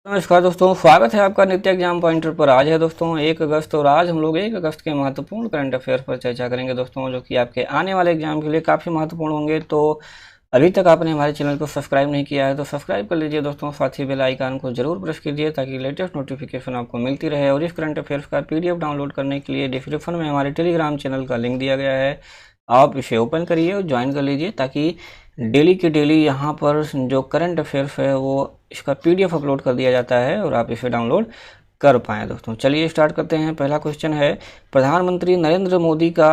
नमस्कार दोस्तों, स्वागत है आपका नित्य एग्जाम पॉइंटर पर। आज है दोस्तों 1 अगस्त और आज हम लोग 1 अगस्त के महत्वपूर्ण करंट अफेयर्स पर चर्चा करेंगे दोस्तों, जो कि आपके आने वाले एग्जाम के लिए काफ़ी महत्वपूर्ण होंगे। तो अभी तक आपने हमारे चैनल को सब्सक्राइब नहीं किया है तो सब्सक्राइब कर लीजिए दोस्तों, साथ ही बेल आइकन को जरूर प्रेस कीजिए ताकि लेटेस्ट नोटिफिकेशन आपको मिलती रहे। और इस करंट अफेयर्स का PDF डाउनलोड करने के लिए डिस्क्रिप्शन में हमारे टेलीग्राम चैनल का लिंक दिया गया है, आप इसे ओपन करिए और ज्वाइन कर लीजिए ताकि डेली की डेली यहाँ पर जो करंट अफेयर्स है वो इसका PDF अपलोड कर दिया जाता है और आप इसे डाउनलोड कर पाएँ दोस्तों। चलिए स्टार्ट करते हैं। पहला क्वेश्चन है, प्रधानमंत्री नरेंद्र मोदी का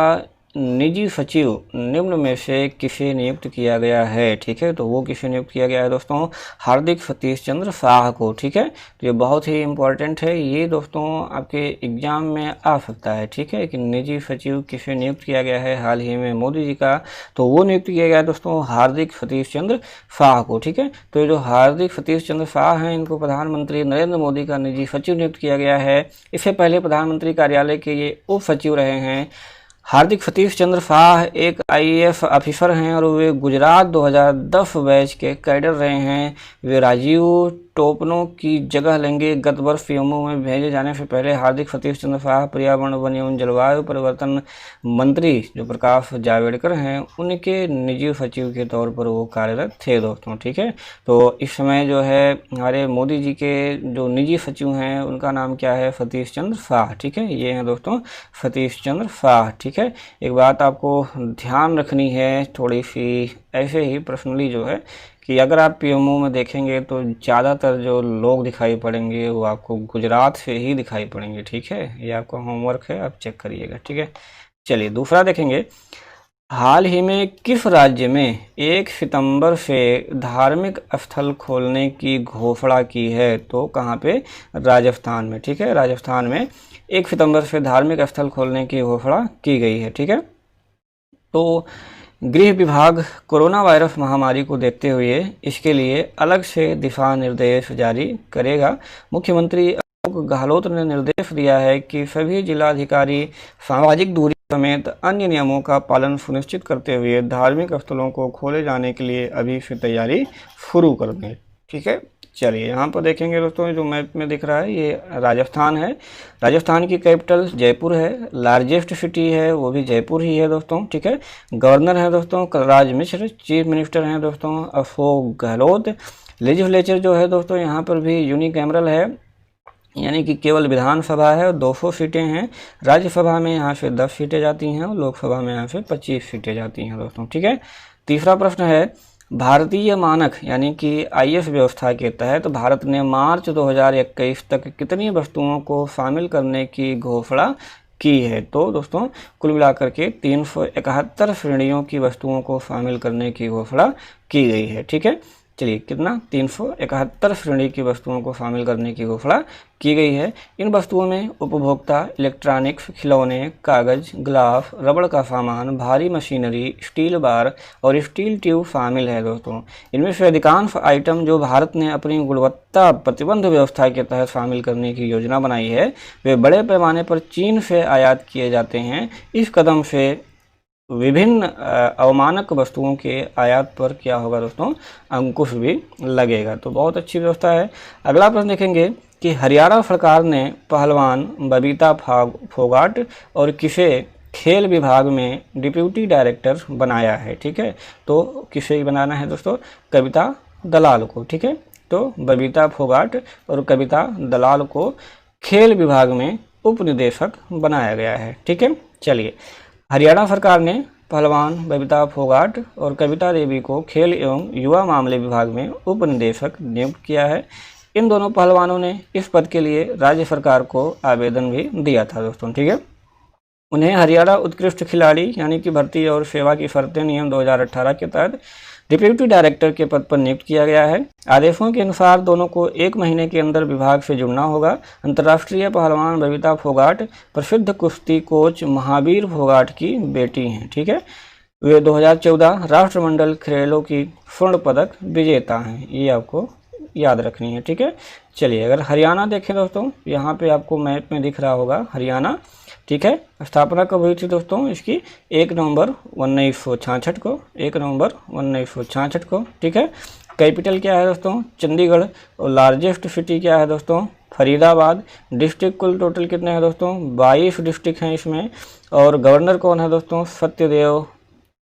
निजी सचिव निम्न में से किसे नियुक्त किया गया है। ठीक है, तो वो किसे नियुक्त किया गया है दोस्तों? हार्दिक सतीश चंद्र शाह को। ठीक है, तो ये बहुत ही इम्पोर्टेंट है, ये दोस्तों आपके एग्जाम में आ सकता है। ठीक है, कि निजी सचिव किसे नियुक्त किया गया है हाल ही में मोदी जी का, तो वो नियुक्त किया गया है दोस्तों हार्दिक सतीश चंद्र शाह को। ठीक है, तो ये जो हार्दिक सतीश चंद्र शाह हैं, इनको प्रधानमंत्री नरेंद्र मोदी का निजी सचिव नियुक्त किया गया है। इससे पहले प्रधानमंत्री कार्यालय के ये उप सचिव रहे हैं। हार्दिक सतीश चंद्र शाह एक IAS ऑफिसर हैं और वे गुजरात 2010 बैच के कैडर रहे हैं। वे राजीव टोपनो की जगह लेंगे। गत वर्ष पीएमओ में भेजे जाने से पहले हार्दिक सतीश चंद्र शाह पर्यावरण, वन एवं जलवायु परिवर्तन मंत्री जो प्रकाश जावड़ेकर हैं, उनके निजी सचिव के तौर पर वो कार्यरत थे दोस्तों। ठीक है, तो इस समय जो है हमारे मोदी जी के जो निजी सचिव हैं उनका नाम क्या है? सतीश चंद्र शाह। ठीक है, ये हैं दोस्तों सतीश चंद्र शाह। ठीक है, एक बात आपको ध्यान रखनी है थोड़ी सी, ऐसे ही पर्सनली जो है कि अगर आप पीएमओ में देखेंगे तो ज़्यादातर जो लोग दिखाई पड़ेंगे वो आपको गुजरात से ही दिखाई पड़ेंगे। ठीक है, ये आपका होमवर्क है, आप चेक करिएगा। ठीक है, चलिए दूसरा देखेंगे। हाल ही में किस राज्य में 1 सितंबर से धार्मिक स्थल खोलने की घोषणा की है? तो कहाँ पे? राजस्थान में। ठीक है, राजस्थान में 1 सितंबर से धार्मिक स्थल खोलने की घोषणा की गई है। ठीक है, तो गृह विभाग कोरोना वायरस महामारी को देखते हुए इसके लिए अलग से दिशा निर्देश जारी करेगा। मुख्यमंत्री अशोक गहलोत ने निर्देश दिया है कि सभी जिलाधिकारी सामाजिक दूरी समेत अन्य नियमों का पालन सुनिश्चित करते हुए धार्मिक स्थलों को खोले जाने के लिए अभी से तैयारी शुरू कर दें। ठीक है, चलिए यहाँ पर देखेंगे दोस्तों, जो मैप में दिख रहा है ये राजस्थान है। राजस्थान की कैपिटल जयपुर है, लार्जेस्ट सिटी है वो भी जयपुर ही है दोस्तों। ठीक है, गवर्नर है दोस्तों कलराज मिश्र, चीफ मिनिस्टर हैं दोस्तों अशोक गहलोत। लेजिस्लेचर जो है दोस्तों यहाँ पर भी यूनिकैमरल है, यानी कि केवल विधानसभा है और 200 सीटें हैं। राज्यसभा में यहाँ से 10 सीटें जाती हैं और लोकसभा में यहाँ से 25 सीटें जाती हैं दोस्तों। ठीक है, तीसरा प्रश्न है, भारतीय मानक यानी कि IS व्यवस्था के तहत भारत ने मार्च 2021 तक कितनी वस्तुओं को शामिल करने की घोषणा की है? तो दोस्तों कुल मिलाकर के 371 श्रेणियों की वस्तुओं को शामिल करने की घोषणा की गई है। ठीक है, चलिए कितना? 371 श्रेणी की वस्तुओं को शामिल करने की घोषणा की गई है। इन वस्तुओं में उपभोक्ता इलेक्ट्रॉनिक्स, खिलौने, कागज, ग्लास, रबड़ का सामान, भारी मशीनरी, स्टील बार और स्टील ट्यूब शामिल है दोस्तों। इनमें से अधिकांश आइटम जो भारत ने अपनी गुणवत्ता प्रतिबंध व्यवस्था के तहत शामिल करने की योजना बनाई है, वे बड़े पैमाने पर चीन से आयात किए जाते हैं। इस कदम से विभिन्न अवमानक वस्तुओं के आयात पर क्या होगा दोस्तों? अंकुश भी लगेगा। तो बहुत अच्छी व्यवस्था है। अगला प्रश्न देखेंगे कि हरियाणा सरकार ने पहलवान बबीता फोगाट और किसे खेल विभाग में डिप्यूटी डायरेक्टर बनाया है? ठीक है, तो किसे बनाना है दोस्तों? कविता दलाल को। ठीक है, तो बबीता फोगाट और कविता दलाल को खेल विभाग में उप निदेशक बनाया गया है। ठीक है, चलिए हरियाणा सरकार ने पहलवान बबीता फोगाट और कविता देवी को खेल एवं युवा मामले विभाग में उप निदेशक नियुक्त किया है। इन दोनों पहलवानों ने इस पद के लिए राज्य सरकार को आवेदन भी दिया था दोस्तों। ठीक है, उन्हें हरियाणा उत्कृष्ट खिलाड़ी यानी कि भर्ती और सेवा की शर्तें नियम 2018 के तहत डिप्यूटी डायरेक्टर के पद पर नियुक्त किया गया है। आदेशों के अनुसार दोनों को 1 महीने के अंदर विभाग से जुड़ना होगा। अंतर्राष्ट्रीय पहलवान बबीता फोगाट प्रसिद्ध कुश्ती कोच महावीर फोगाट की बेटी हैं। ठीक है, वे 2014 राष्ट्रमंडल खेलों की स्वर्ण पदक विजेता हैं, ये आपको याद रखनी है। ठीक है, चलिए अगर हरियाणा देखें दोस्तों, यहाँ पे आपको मैप में दिख रहा होगा हरियाणा। ठीक है, स्थापना कब हुई थी दोस्तों इसकी? 1 नवंबर 1966 को, 1 नवंबर 1966 को। ठीक है, कैपिटल क्या है दोस्तों, चंडीगढ़। और लार्जेस्ट सिटी क्या है दोस्तों, फरीदाबाद। डिस्ट्रिक्ट कुल टोटल कितने हैं दोस्तों, 22 डिस्ट्रिक्ट हैं इसमें। और गवर्नर कौन है दोस्तों, सत्यदेव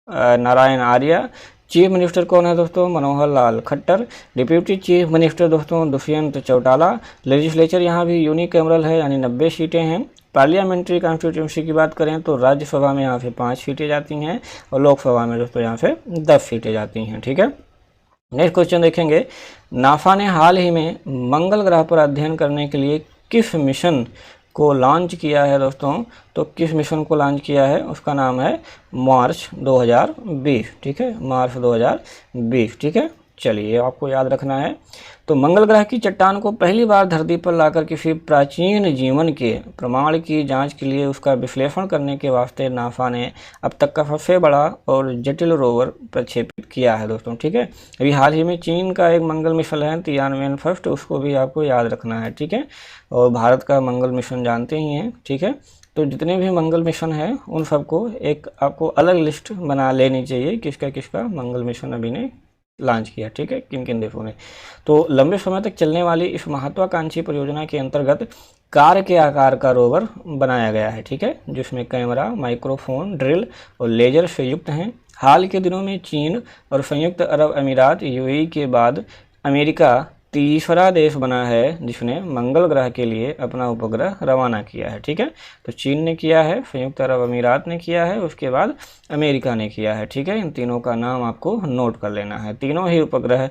नारायण आर्य। चीफ मिनिस्टर कौन है दोस्तों, Manohar Lal Khattar. Deputy chief minister दोस्तों दुष्यंत चौटाला। लेजिस्लेचर यहाँ भी यूनिकैमरल है यानी 90 सीटें हैं। पार्लियामेंट्री कॉन्स्टिट्यूंसी की बात करें तो राज्यसभा में यहाँ से 5 सीटें जाती हैं और लोकसभा में दोस्तों यहाँ से 10 सीटें जाती हैं। ठीक है, नेक्स्ट क्वेश्चन देखेंगे। नासा ने हाल ही में मंगल ग्रह पर अध्ययन करने के लिए किस मिशन को लॉन्च किया है दोस्तों, तो किस मिशन को लॉन्च किया है, उसका नाम है मार्स 2020। ठीक है, मार्स 2020। ठीक है, चलिए आपको याद रखना है। तो मंगल ग्रह की चट्टान को पहली बार धरती पर लाकर किसी प्राचीन जीवन के प्रमाण की जांच के लिए उसका विश्लेषण करने के वास्ते नासा ने अब तक का सबसे बड़ा और जटिल रोवर प्रक्षेपित किया है दोस्तों। ठीक है, अभी हाल ही में चीन का एक मंगल मिशन है तियानवेन फर्स्ट, उसको भी आपको याद रखना है। ठीक है, और भारत का मंगल मिशन जानते ही हैं। ठीक है, तो जितने भी मंगल मिशन हैं उन सबको एक आपको अलग लिस्ट बना लेनी चाहिए, किसका किसका मंगल मिशन अभी ने लॉन्च किया। ठीक है, किन किन देशों ने। तो लंबे समय तक चलने वाली इस महत्वाकांक्षी परियोजना के अंतर्गत कार के आकार का रोवर बनाया गया है। ठीक है, जिसमें कैमरा, माइक्रोफोन, ड्रिल और लेजर से युक्त हैं। हाल के दिनों में चीन और संयुक्त अरब अमीरात यूएई के बाद अमेरिका तीसरा देश बना है जिसने मंगल ग्रह के लिए अपना उपग्रह रवाना किया है। ठीक है, तो चीन ने किया है, संयुक्त अरब अमीरात ने किया है, उसके बाद अमेरिका ने किया है। ठीक है, इन तीनों का नाम आपको नोट कर लेना है। तीनों ही उपग्रह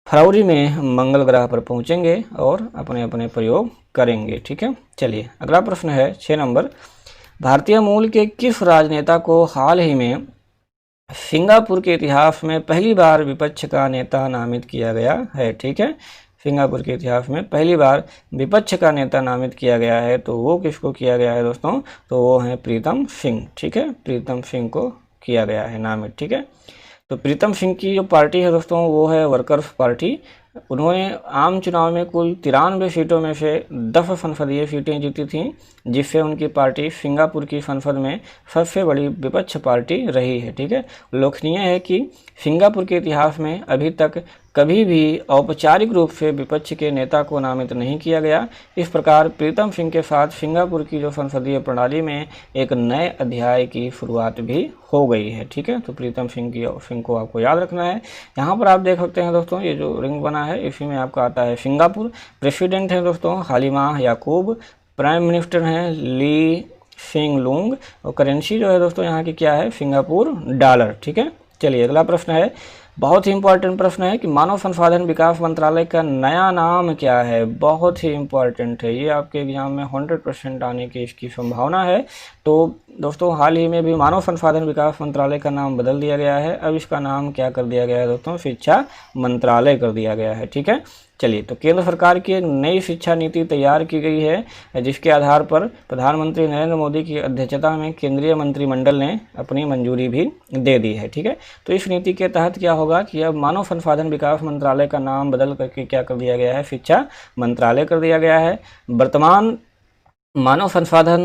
फरवरी में मंगल ग्रह पर पहुंचेंगे और अपने अपने प्रयोग करेंगे। ठीक है, चलिए अगला प्रश्न है 6 नंबर। भारतीय मूल के किस राजनेता को हाल ही में सिंगापुर के इतिहास में पहली बार विपक्ष का नेता नामित किया गया है? ठीक है, सिंगापुर के इतिहास में पहली बार विपक्ष का नेता नामित किया गया है, तो वो किसको किया गया है दोस्तों, तो वो है प्रीतम सिंह। ठीक है, प्रीतम सिंह को किया गया है नामित। ठीक है, तो प्रीतम सिंह की जो पार्टी है दोस्तों वो है वर्कर्स पार्टी। उन्होंने आम चुनाव में कुल 93 सीटों में से 10 संसदीय सीटें जीती थीं, जिससे उनकी पार्टी सिंगापुर की संसद में सबसे बड़ी विपक्ष पार्टी रही है। ठीक है, उल्लेखनीय है कि सिंगापुर के इतिहास में अभी तक कभी भी औपचारिक रूप से विपक्ष के नेता को नामित नहीं किया गया। इस प्रकार प्रीतम सिंह के साथ सिंगापुर की जो संसदीय प्रणाली में एक नए अध्याय की शुरुआत भी हो गई है। ठीक है, तो प्रीतम सिंह को आपको याद रखना है। यहाँ पर आप देख सकते हैं दोस्तों, ये जो रिंग बना है इसी में आपका आता है सिंगापुर। प्रेसिडेंट है दोस्तों हालिमा याकूब। प्राइम मिनिस्टर हैं ली सिंग लूंग। और करेंसी जो है दोस्तों यहाँ की क्या है, सिंगापुर डॉलर। ठीक है, चलिए अगला प्रश्न है, बहुत ही इंपॉर्टेंट प्रश्न है कि मानव संसाधन विकास मंत्रालय का नया नाम क्या है। बहुत ही इंपॉर्टेंट है, ये आपके एग्जाम में 100% आने की इसकी संभावना है। तो दोस्तों हाल ही में भी मानव संसाधन विकास मंत्रालय का नाम बदल दिया गया है। अब इसका नाम क्या कर दिया गया है दोस्तों, शिक्षा मंत्रालय कर दिया गया है। ठीक है, चलिए तो केंद्र सरकार की एक नई शिक्षा नीति तैयार की गई है, जिसके आधार पर प्रधानमंत्री नरेंद्र मोदी की अध्यक्षता में केंद्रीय मंत्रिमंडल ने अपनी मंजूरी भी दे दी है। ठीक है, तो इस नीति के तहत क्या होगा कि अब मानव संसाधन विकास मंत्रालय का नाम बदल करके क्या कर दिया गया है, शिक्षा मंत्रालय कर दिया गया है। वर्तमान मानव संसाधन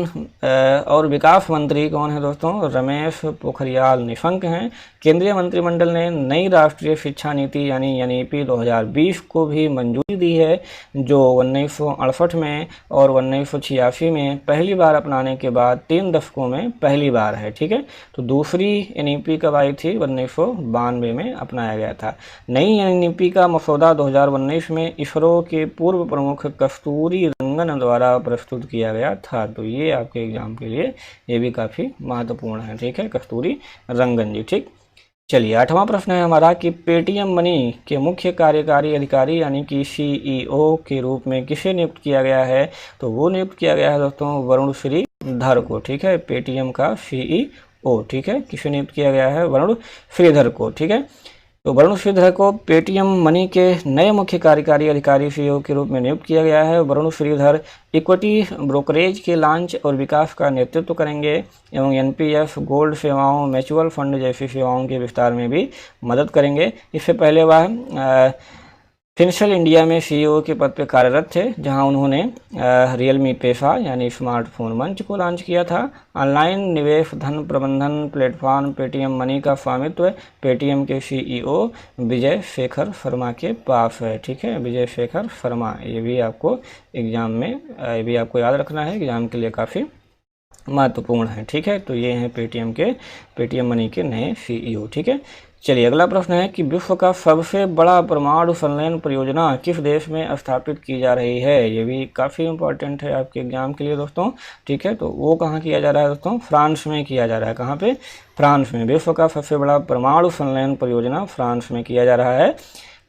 और विकास मंत्री कौन है दोस्तों, रमेश पोखरियाल निशंक हैं। केंद्रीय मंत्रिमंडल ने नई राष्ट्रीय शिक्षा नीति यानी NEP 2020 को भी मंजूरी दी है, जो 1968 में और 1986 में पहली बार अपनाने के बाद 3 दशकों में पहली बार है। ठीक है, तो दूसरी NEP कब आई थी, 1992 में अपनाया गया था। नई NEP का मसौदा 2019 में इसरो के पूर्व प्रमुख कस्तूरी रंगन द्वारा प्रस्तुत किया गया था। तो ये आपके एग्जाम के लिए ये भी काफ़ी महत्वपूर्ण है। ठीक है, कस्तूरी रंगन जी। ठीक, चलिए 8वां प्रश्न है हमारा कि पेटीएम मनी के मुख्य कार्यकारी अधिकारी यानी कि CEO के रूप में किसे नियुक्त किया गया है, तो वो नियुक्त किया गया है दोस्तों वरुण श्रीधर को। ठीक है, पेटीएम का CEO। ठीक है, किसे नियुक्त किया गया है, वरुण श्रीधर को। ठीक है, तो वरुण श्रीधर को पेटीएम मनी के नए मुख्य कार्यकारी अधिकारी CEO के रूप में नियुक्त किया गया है। वरुण श्रीधर इक्विटी ब्रोकरेज के लॉन्च और विकास का नेतृत्व करेंगे एवं NPF, गोल्ड सेवाओं, म्यूचुअल फंड जैसी सेवाओं के विस्तार में भी मदद करेंगे। इससे पहले वह फिनशल इंडिया में सीईओ के पद पर कार्यरत थे, जहां उन्होंने रियलमी पेशा यानी स्मार्टफोन मंच को लॉन्च किया था। ऑनलाइन निवेश धन प्रबंधन प्लेटफॉर्म पेटीएम मनी का स्वामित्व पेटीएम के सीईओ विजय शेखर शर्मा के पास है। ठीक है, विजय शेखर शर्मा, ये भी आपको एग्जाम में ये भी आपको याद रखना है, एग्जाम के लिए काफ़ी महत्वपूर्ण है। ठीक है, तो ये हैं पेटीएम मनी के नए सीईओ। ठीक है, चलिए अगला प्रश्न है कि विश्व का सबसे बड़ा परमाणु संलयन परियोजना किस देश में स्थापित की जा रही है। ये भी काफ़ी इंपॉर्टेंट है आपके एग्जाम के लिए दोस्तों। ठीक है, तो वो कहाँ किया जा रहा है दोस्तों? फ्रांस में किया जा रहा है। कहाँ पे? फ्रांस में। विश्व का सबसे बड़ा परमाणु संलयन परियोजना फ्रांस में किया जा रहा है।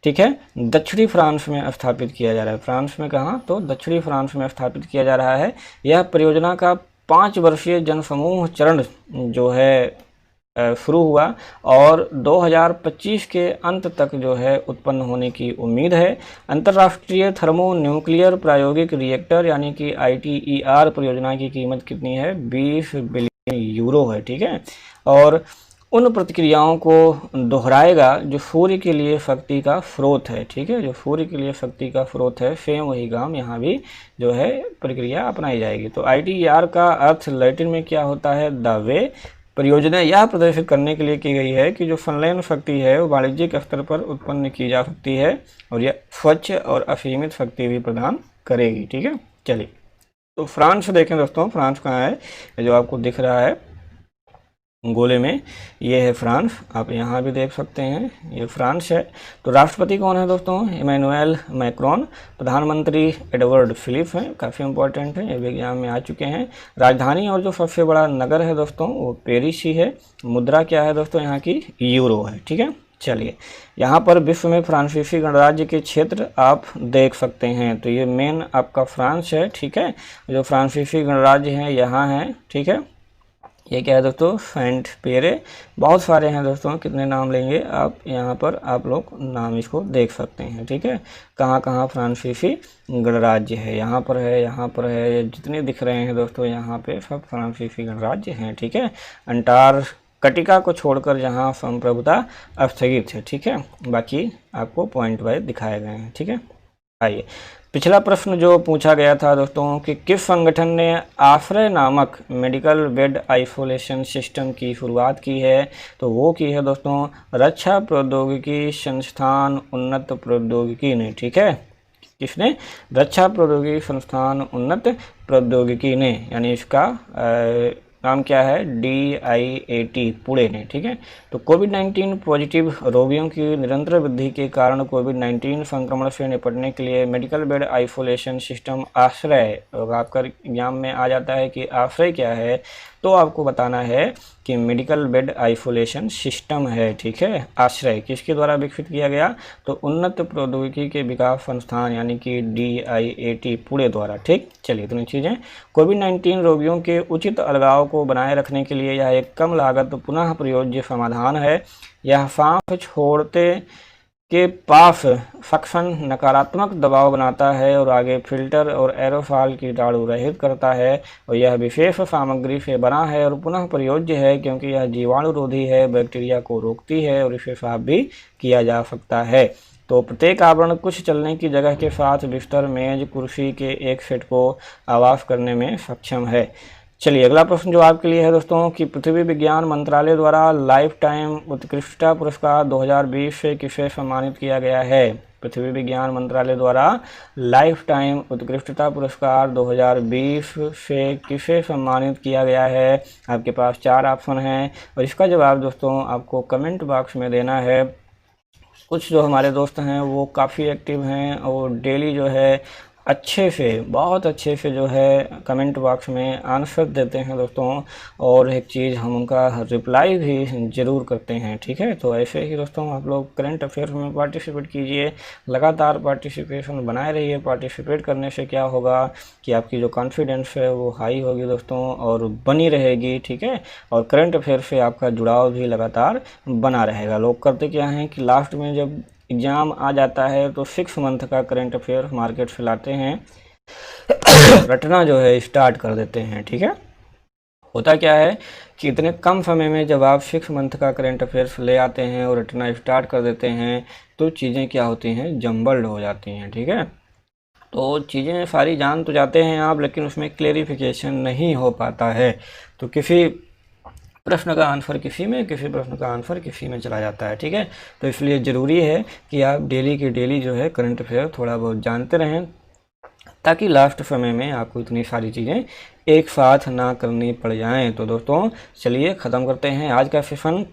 ठीक है, दक्षिणी फ्रांस में स्थापित किया जा रहा है। फ्रांस में कहाँ? तो दक्षिणी फ्रांस में स्थापित किया जा रहा है। यह परियोजना का 5 वर्षीय जनसमूह चरण जो है शुरू हुआ और 2025 के अंत तक जो है उत्पन्न होने की उम्मीद है। अंतर्राष्ट्रीय थर्मो न्यूक्लियर प्रायोगिक रिएक्टर यानी कि ITER परियोजना की कीमत कितनी है? 20 बिलियन यूरो है। ठीक है, और उन प्रतिक्रियाओं को दोहराएगा जो सूर्य के लिए शक्ति का स्रोत है। ठीक है, जो सूर्य के लिए शक्ति का स्रोत है, सेम वही काम यहाँ भी जो है प्रक्रिया अपनाई जाएगी। तो ITER का अर्थ लैटिन में क्या होता है? The way. परियोजना यह प्रदर्शित करने के लिए की गई है कि जो संलयन शक्ति है वो वाणिज्यिक स्तर पर उत्पन्न की जा सकती है और यह स्वच्छ और असीमित शक्ति भी प्रदान करेगी। ठीक है, चलिए तो फ्रांस देखें दोस्तों, फ्रांस कहाँ है? जो आपको दिख रहा है गोले में, ये है फ्रांस। आप यहाँ भी देख सकते हैं, ये फ्रांस है। तो राष्ट्रपति कौन है दोस्तों? Emmanuel Macron. प्रधानमंत्री एडवर्ड फिलिप हैं, काफ़ी इंपॉर्टेंट है, ये भी एग्जाम में आ चुके हैं। राजधानी और जो सबसे बड़ा नगर है दोस्तों वो पेरिस ही है। मुद्रा क्या है दोस्तों? यहाँ की यूरो है। ठीक है, चलिए यहाँ पर विश्व में फ्रांसीसी गणराज्य के क्षेत्र आप देख सकते हैं। तो ये मेन आपका फ्रांस है। ठीक है, जो फ्रांसीसी गणराज्य हैं यहाँ हैं। ठीक है, ये क्या है दोस्तों? सेंट पेरे। बहुत सारे हैं दोस्तों, कितने नाम लेंगे आप? यहाँ पर आप लोग नाम इसको देख सकते हैं। ठीक है, कहाँ कहाँ फ्रांसीसी गणराज्य है? यहाँ पर है, यहाँ पर है, जितने दिख रहे हैं दोस्तों यहाँ पे सब फ्रांसीसी गणराज्य हैं। ठीक है, अंटार्कटिका को छोड़कर जहाँ संप्रभुता स्थगित है। ठीक है, बाकी आपको पॉइंट वाइज दिखाए गए हैं। ठीक है, आइए पिछला प्रश्न जो पूछा गया था दोस्तों कि किस संगठन ने आश्रय नामक मेडिकल बेड आइसोलेशन सिस्टम की शुरुआत की है? तो वो की है दोस्तों रक्षा प्रौद्योगिकी संस्थान उन्नत प्रौद्योगिकी ने। ठीक है, किसने? रक्षा प्रौद्योगिकी संस्थान उन्नत प्रौद्योगिकी ने, यानी इसका नाम क्या है? DIAT पुणे ने। ठीक है, तो कोविड-19 पॉजिटिव रोगियों की निरंतर वृद्धि के कारण कोविड-19 संक्रमण से निपटने के लिए मेडिकल बेड आइसोलेशन सिस्टम आश्रय, आपका एग्जाम में आ जाता है कि आश्रय क्या है, तो आपको बताना है कि मेडिकल बेड आइसोलेशन सिस्टम है। ठीक है, आश्रय किसके द्वारा विकसित किया गया? तो उन्नत प्रौद्योगिकी के विकास संस्थान यानी कि DIAT पुणे द्वारा। ठीक, चलिए इतनी चीज़ें। कोविड-19 रोगियों के उचित अलगाव को बनाए रखने के लिए यह एक कम लागत पुनः प्रयोज्य समाधान है। यह सांस छोड़ते के पास सक्शन नकारात्मक दबाव बनाता है और आगे फिल्टर और एरोसॉल कीटाणु रहित करता है, और यह विशेष सामग्री से बना है और पुनः प्रयोज्य है क्योंकि यह जीवाणुरोधी है, बैक्टीरिया को रोकती है और इसे साफ भी किया जा सकता है। तो प्रत्येक आवरण कुछ चलने की जगह के साथ बिस्तर, मेज, कुर्सी के एक सेट को आवास करने में सक्षम है। चलिए अगला प्रश्न जो आपके लिए है दोस्तों कि पृथ्वी विज्ञान मंत्रालय द्वारा लाइफ टाइम उत्कृष्टता पुरस्कार 2020 से किसे सम्मानित किया गया है? पृथ्वी विज्ञान मंत्रालय द्वारा लाइफ टाइम उत्कृष्टता पुरस्कार 2020 से किसे सम्मानित किया गया है? आपके पास 4 ऑप्शन हैं और इसका जवाब दोस्तों आपको कमेंट बॉक्स में देना है। कुछ जो हमारे दोस्त हैं वो काफ़ी एक्टिव हैं और डेली जो है अच्छे से, बहुत अच्छे से जो है कमेंट बॉक्स में आंसर देते हैं दोस्तों, और एक चीज़ हम उनका रिप्लाई भी ज़रूर करते हैं। ठीक है, तो ऐसे ही दोस्तों आप लोग करंट अफेयर्स में पार्टिसिपेट कीजिए, लगातार पार्टिसिपेशन बनाए रहिए। पार्टिसिपेट करने से क्या होगा कि आपकी जो कॉन्फिडेंस है वो हाई होगी दोस्तों और बनी रहेगी। ठीक है, और करंट अफेयर से आपका जुड़ाव भी लगातार बना रहेगा। लोग करते क्या हैं कि लास्ट में जब एग्ज़ाम आ जाता है तो 6 मंथ का करंट अफेयर मार्केट से लाते हैं, रटना जो है स्टार्ट कर देते हैं। ठीक है, होता क्या है कि इतने कम समय में जब आप 6 मंथ का करंट अफेयर्स ले आते हैं और रटना स्टार्ट कर देते हैं तो चीज़ें क्या होती हैं, जम्बल्ड हो जाती हैं। ठीक है, तो चीज़ें सारी जान तो जाते हैं आप, लेकिन उसमें क्लेरिफिकेशन नहीं हो पाता है। तो किसी प्रश्न का आंसर किसी में, किसी प्रश्न का आंसर किसी में चला जाता है। ठीक है, तो इसलिए ज़रूरी है कि आप डेली की डेली जो है करंट अफेयर थोड़ा बहुत जानते रहें, ताकि लास्ट समय में आपको इतनी सारी चीज़ें एक साथ ना करनी पड़ जाएं। तो दोस्तों चलिए ख़त्म करते हैं आज का session.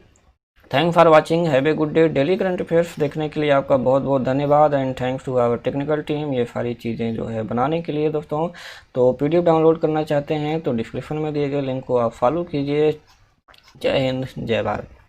Thanks for watching, have a good day. Daily current affairs देखने के लिए आपका बहुत बहुत धन्यवाद and thanks to our technical team, ये सारी चीज़ें जो है बनाने के लिए। दोस्तों तो पीडीएफ डाउनलोड करना चाहते हैं तो डिस्क्रिप्शन में दिए गए लिंक को आप फॉलो कीजिए। जय हिंद, जय भारत।